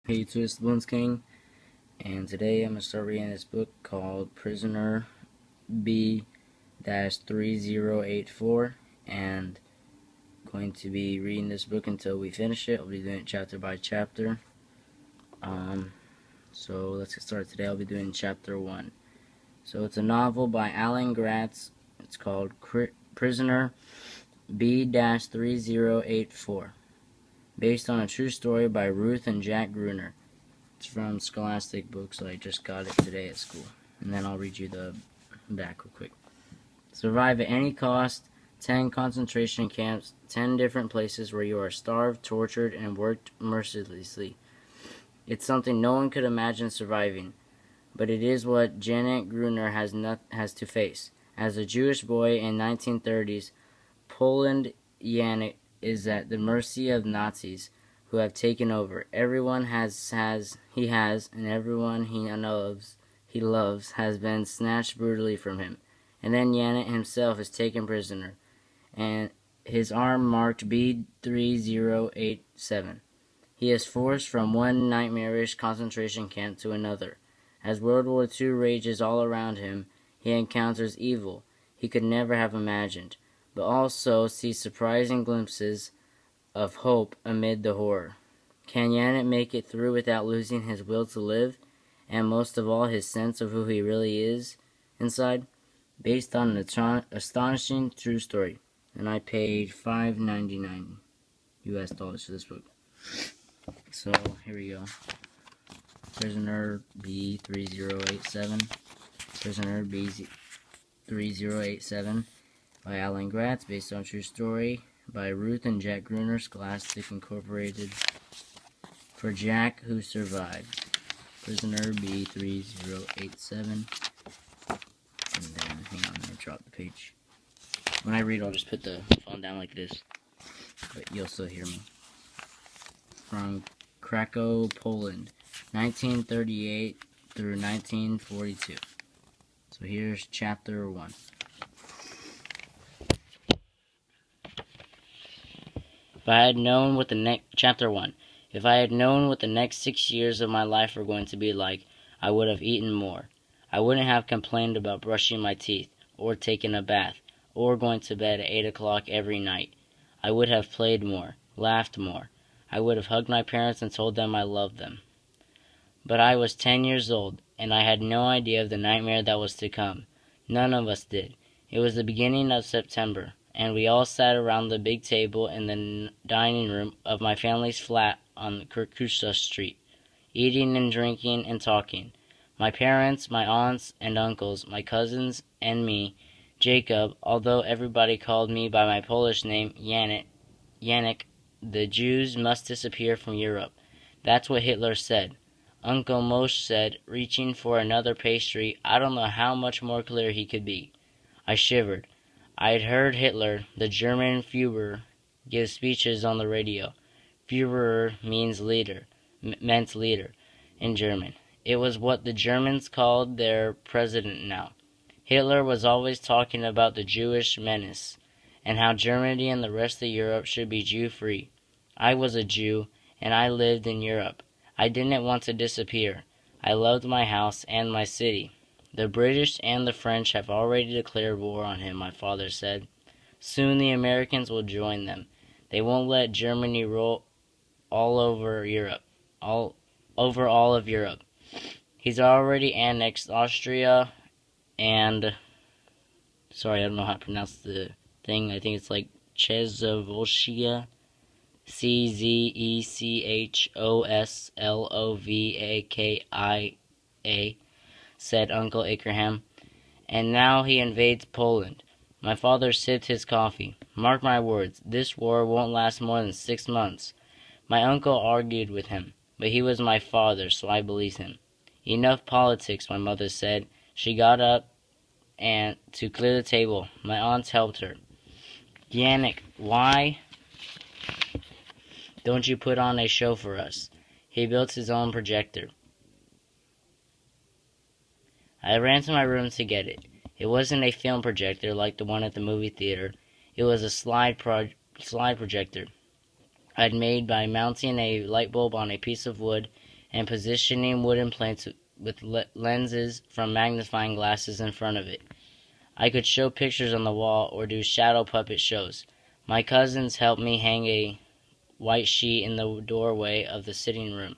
Hey YouTube, it's the Bones King, and today I'm going to start reading this book called Prisoner B-3084, and going to be reading this book until we finish it. I'll be doing it chapter by chapter. So let's get started. Today I'll be doing chapter 1. So it's a novel by Alan Gratz. It's called Prisoner B-3084, based on a true story by Ruth and Jack Gruner. It's from Scholastic Books. I just got it today at school. And then I'll read you the back real quick. Survive at any cost, 10 concentration camps, 10 different places where you are starved, tortured, and worked mercilessly. It's something no one could imagine surviving, but it is what Janet Gruner has to face. As a Jewish boy in 1930s, Poland, Janek is at the mercy of Nazis who have taken over. Everyone and everyone he loves has been snatched brutally from him. And then Janet himself is taken prisoner, and his arm marked B-3087. He is forced from one nightmarish concentration camp to another. As World War II rages all around him, he encounters evil he could never have imagined, but also sees surprising glimpses of hope amid the horror. Can Janet make it through without losing his will to live, and most of all his sense of who he really is inside? Based on an astonishing true story. And I paid $5.99 US dollars for this book. So here we go. Prisoner B-3087. Prisoner B-3087 by Alan Gratz, based on true story by Ruth and Jack Gruner, Scholastic Incorporated. For Jack Who Survived. Prisoner B-3087. And then, hang on, I'm going to drop the page. When I read, I'll just put the phone down like this, but you'll still hear me. From Krakow, Poland, 1938 through 1942. So here's chapter 1. If I had known what the chapter 1. If I had known what the next 6 years of my life were going to be like, I would have eaten more. I wouldn't have complained about brushing my teeth, or taking a bath, or going to bed at 8 o'clock every night. I would have played more, laughed more. I would have hugged my parents and told them I loved them. But I was 10 years old, and I had no idea of the nightmare that was to come. None of us did. It was the beginning of September, and we all sat around the big table in the dining room of my family's flat on Kirkusa Street, eating and drinking and talking. My parents, my aunts and uncles, my cousins, and me, Jacob, although everybody called me by my Polish name, Janek, the Jews must disappear from Europe. That's what Hitler said. Uncle Moshe said, reaching for another pastry. I don't know how much more clear he could be. I shivered. I had heard Hitler, the German Führer, give speeches on the radio. Führer means meant leader in German. It was what the Germans called their president now. Hitler was always talking about the Jewish menace, and how Germany and the rest of Europe should be Jew-free. I was a Jew, and I lived in Europe. I didn't want to disappear. I loved my house and my city. The British and the French have already declared war on him, my father said. Soon the Americans will join them. They won't let Germany rule all over Europe. All of Europe. He's already annexed Austria and... Sorry, I don't know how to pronounce the thing. I think it's like Czechoslovakia. Czechoslovakia, said Uncle Abraham. And now he invades Poland. My father sipped his coffee. Mark my words, this war won't last more than 6 months. My uncle argued with him, but he was my father, so I believed him. Enough politics, my mother said. She got up and to clear the table. My aunts helped her. Janek, why don't you put on a show for us? He built his own projector. I ran to my room to get it. It wasn't a film projector like the one at the movie theater. It was a slide projector I'd made by mounting a light bulb on a piece of wood and positioning wooden plates with lenses from magnifying glasses in front of it. I could show pictures on the wall or do shadow puppet shows. My cousins helped me hang a white sheet in the doorway of the sitting room.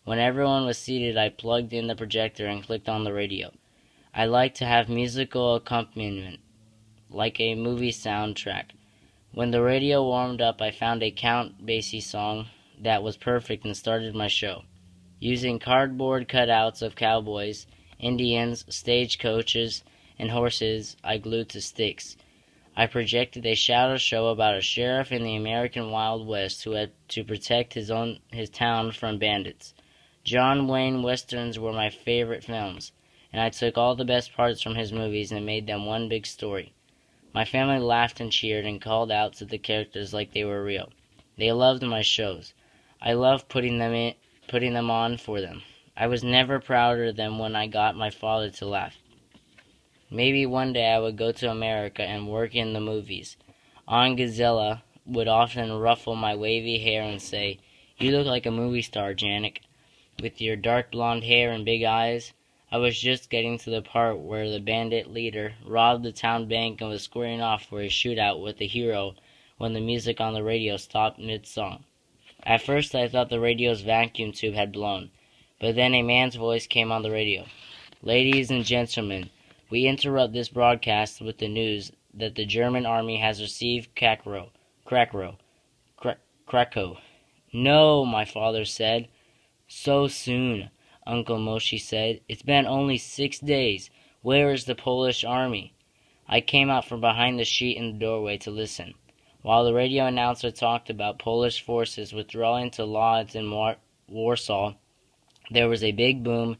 When everyone was seated, I plugged in the projector and clicked on the radio. I liked to have musical accompaniment, like a movie soundtrack. When the radio warmed up, I found a Count Basie song that was perfect and started my show. Using cardboard cutouts of cowboys, Indians, stagecoaches, and horses I glued to sticks, I projected a shadow show about a sheriff in the American Wild West who had to protect his town from bandits. John Wayne westerns were my favorite films, and I took all the best parts from his movies and made them one big story. My family laughed and cheered and called out to the characters like they were real. They loved my shows. I loved putting them on for them. I was never prouder than when I got my father to laugh. Maybe one day I would go to America and work in the movies. Aunt Gazella would often ruffle my wavy hair and say, "You look like a movie star, Janik, with your dark blonde hair and big eyes." I was just getting to the part where the bandit leader robbed the town bank and was squaring off for a shootout with the hero when the music on the radio stopped mid-song. At first I thought the radio's vacuum tube had blown, but then a man's voice came on the radio. "Ladies and gentlemen, we interrupt this broadcast with the news that the German army has received Krakow. "No," my father said. "So soon," Uncle Moshe said. "It's been only 6 days. Where is the Polish army?" I came out from behind the sheet in the doorway to listen. While the radio announcer talked about Polish forces withdrawing to Lodz in Warsaw, there was a big boom,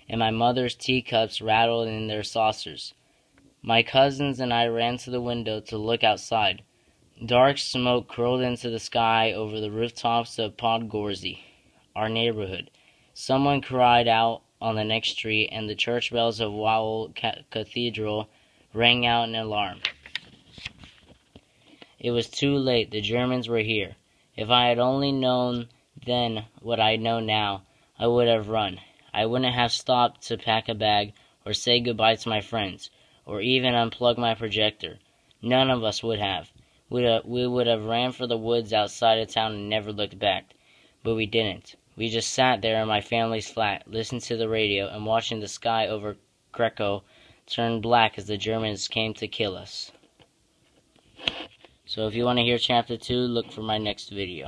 and my mother's teacups rattled in their saucers. My cousins and I ran to the window to look outside. Dark smoke curled into the sky over the rooftops of Podgorze, our neighborhood. Someone cried out on the next street, and the church bells of Wawel Cathedral rang out an alarm. It was too late. The Germans were here. If I had only known then what I know now, I would have run. I wouldn't have stopped to pack a bag or say goodbye to my friends, or even unplug my projector. None of us would have. We would have ran for the woods outside of town and never looked back. But we didn't. We just sat there in my family's flat, listening to the radio and watching the sky over Krakow turn black as the Germans came to kill us. So if you want to hear Chapter 2, look for my next video.